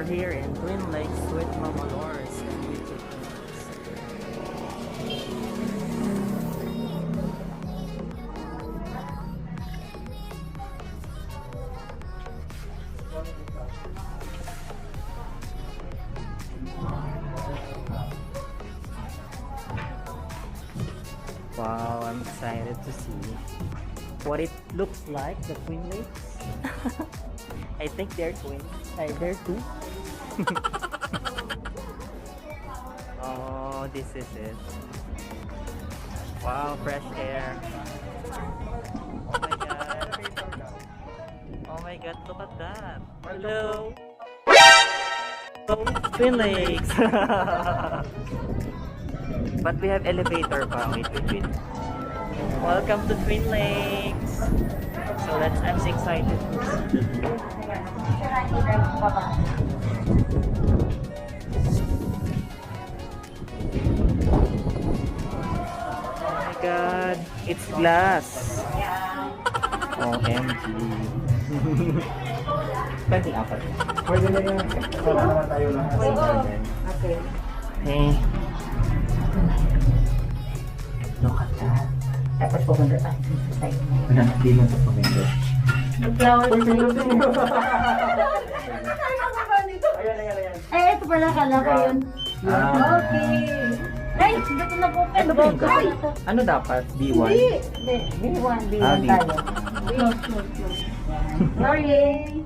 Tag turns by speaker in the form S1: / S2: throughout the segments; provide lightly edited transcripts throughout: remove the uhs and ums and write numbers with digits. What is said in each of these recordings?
S1: We're here in Twin Lakes with Mama Lors and YouTube. Wow, I'm excited to see what it looks like, the Twin Lakes. I think they're twins. They're two. Oh, this is it. Wow, fresh air. Oh my god. Oh my god, look at that. Hello. Twin Lakes. But we have elevator pa. Wait. Welcome to Twin Lakes. So I'm so excited. Oh my god, it's glass. OMG. Pwede apat. Pwede na yan. Wala naman tayo lang. Okay. Hey. Look at that. Tapos pupunta tayo sa side mo. Hindi mo ito pumunta. Mag-flower tayo. Ayan. Eh, ito pala kala ko yun. Okay. Ay, dito na po. Ito ba yung gawin? Ano dapat? B1? Hindi. B1 tayo. Close. Sorry.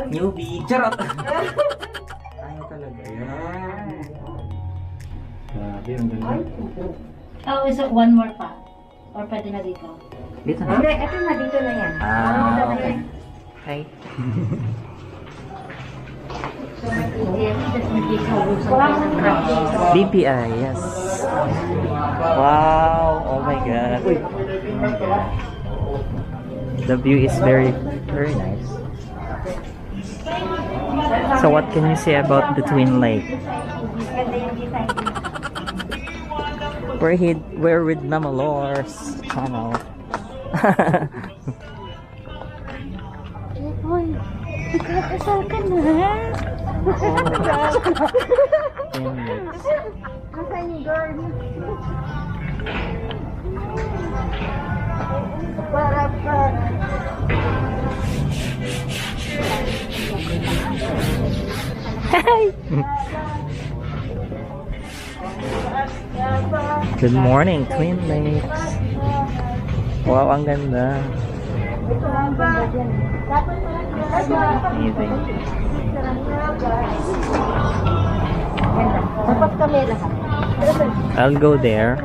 S1: Newbie. Charot! Ayaw talaga. Ayan. Grabe, ang ganda.
S2: Oh, is it one more pa? Or pwede na dito?
S1: Dito na?
S2: Hindi, ito na dito na yan.
S1: Okay. Hi. BPI, yes. Wow, oh my god. The view is very nice. So what can you say about the Twin Lake? We're with Mama Lors Channel.
S2: Uy, ikakasal ka na. Asan yung girl? Para pa.
S1: Hi! Good morning, Twin Lakes. Wow, ang ganda. Amazing. I'll go there.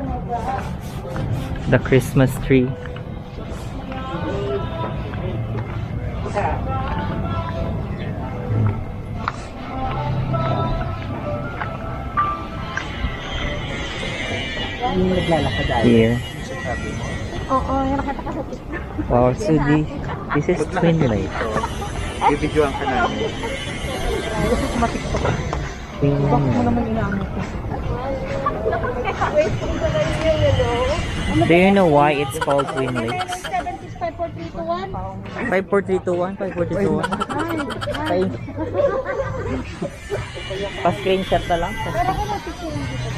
S1: The Christmas tree. Here.
S2: Oo, nakita ka sa TikTok.
S1: Wow, so this is Twin Lake.
S3: Bibidyoan ka namin.
S1: Twin Lake. Do you know why it's called Twin Lakes?
S2: 54321.
S1: 54321, 54321. Pa-screenshot na lang.
S2: Pero ako mag-picture dito.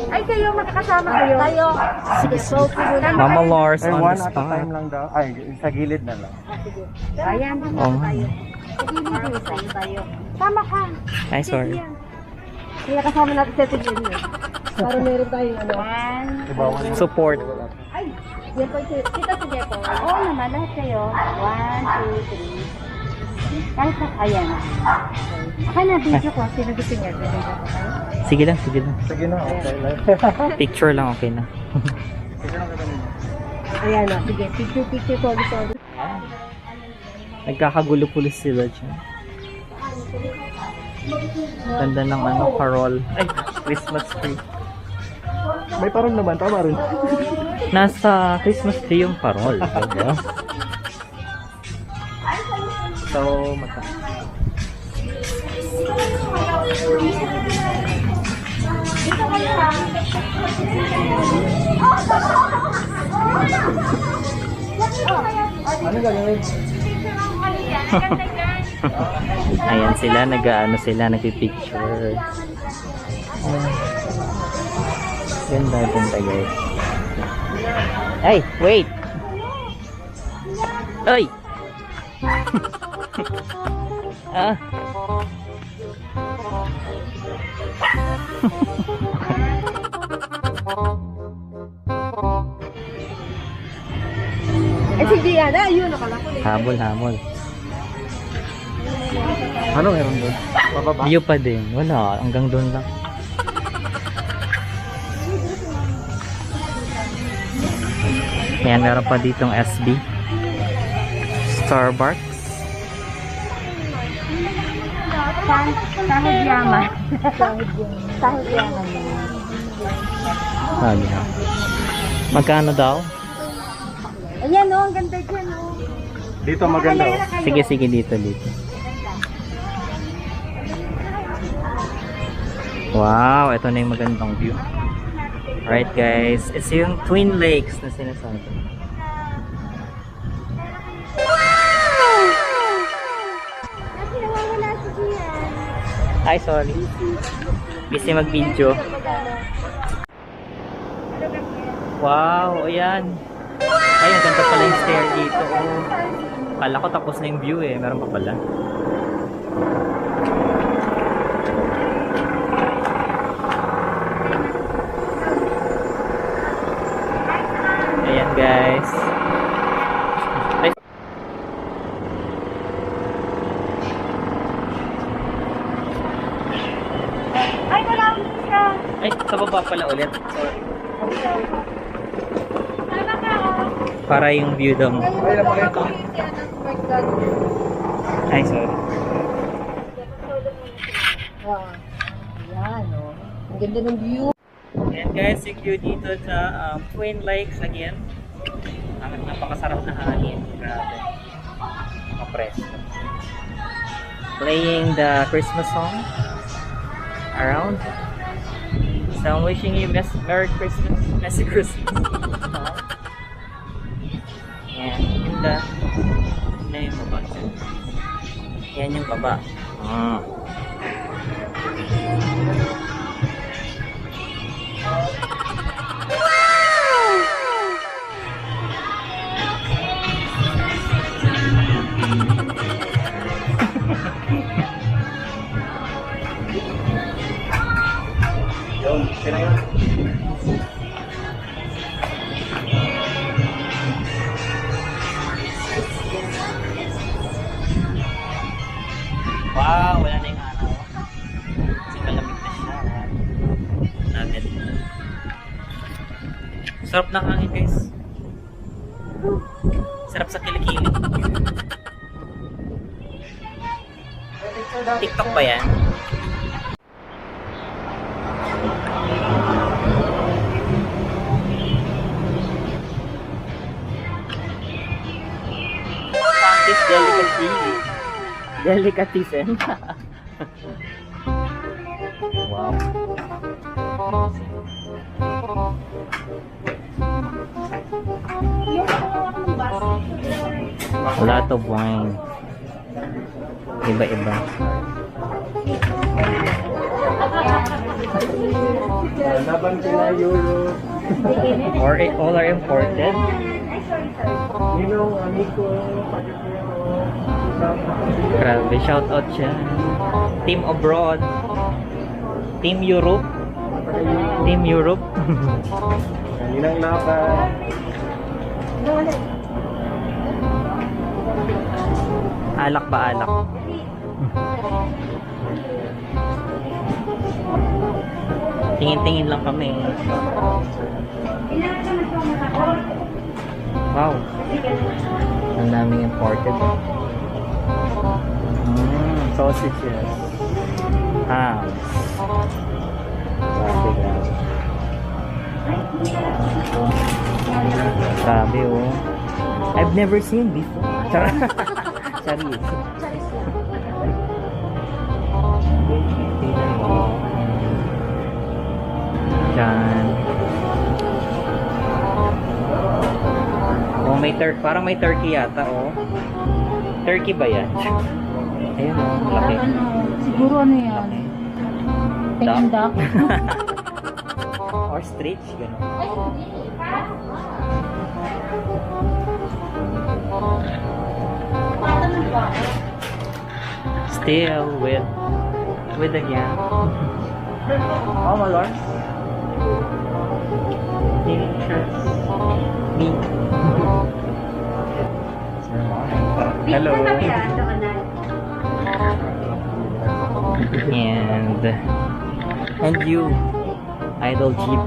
S2: Ay, kayo, magkakasama kayo. Tayo. Sige, so,
S1: Mama Lors
S3: Ay,
S1: on
S3: one
S1: the
S3: at a time
S1: spot.
S3: lang daw. Ay, sa gilid na lang.
S2: Ayan,
S1: Oh.
S2: tayo. Sige, tayo. Tama ka.
S1: Ay, sorry.
S2: Kaya kasama natin sa tigil niyo. Para meron tayo, ano?
S1: Support.
S2: Ay, yan po, kita si Jepo. Oo naman, lahat kayo. 1, 2, 3. Kahit na, ayan. Aka na, video ko. Sino gusto niya?
S1: Sige lang.
S3: Sige na, okay lang.
S1: Picture lang, okay na.
S2: Ayan na, sige. Picture, sorry.
S1: Nagkakagulo-pulo sila dyan. Ganda ng parol. Ay, Christmas tree.
S3: May parol naman, tama rin.
S1: Nasa Christmas tree yung parol. Diba? So,
S3: Ano gagawin?
S1: Ayan sila, nag-ano sila, nagpipicture. Ganda, ganda guys. Ay, wait! Ay! Ah!
S2: Eh, si Diana, yun, nakalako eh.
S1: Habol, habol.
S3: Ano meron doon? Bababa?
S1: View pa din. Wala, hanggang doon lang. Ayan, meron pa ditong SB. Starbucks.
S2: Sahod yaman. Sahod yaman.
S1: Sabi na. Magkano daw?
S2: Ayan o, ang ganda dyan o.
S3: Dito maganda. Oh.
S1: Sige, sige, dito, dito. Wow, ito na yung magandang view. Alright guys, it's yung Twin Lakes na sinasabi. Ay, sorry. Busy mag-video. Wow, ayan. Ay, ang ganda pala yung stair dito. Oh. Kala ko tapos na yung view eh. Meron pa pala. Ayan guys. Ay,
S2: Ay, wala ulit siya.
S1: ay, sa baba pala ulit. Sorry.
S2: Tama ka o.
S1: Para yung view daw mo.
S3: Ay, naman ito.
S1: Ay, sorry.
S2: Ayan o. Ang ganda ng view.
S1: Ayan guys, yung view dito sa Twin Lakes again. Ang napakasarap na hangin. Grabe. Mapresko. Playing the Christmas song around. So I'm wishing you Merry Christmas. Merry Christmas. Ayan, ganda. Ganda yung baba. Ayan yung baba.
S3: Yun, sila yun.
S1: Wow, wala na yung araw. Kasi malamig na siya. Natin. Sarap ng hangin guys. Sarap sa kilikili. TikTok ba yan? Santis Delicatessen. Wow. A lot of wine. Iba-iba.
S3: Laban sila Euro.
S1: Or all are imported.
S3: Ninong, amigo,
S1: Grabe, shout out siya. Team abroad. Team Europe. Team Europe.
S3: Ninang laban.
S1: Alak ba alak? Tingin-tingin lang kami. Wow. Ang daming imported. Sausages. Hams. Grabe, grabe. Grabe, oh. I've never seen before. Charis. Tingnan mo. Diyan.
S4: Parang may turkey yata, oh. Turkey ba yan? Ayun, oh. Malaki.
S2: Siguro ano yan? Peking duck.
S4: Ostrich, gano'n.
S2: Ay, hindi.
S4: Still with the yam. Oh, my lord. Me. Hello. And you, Idol Jeep.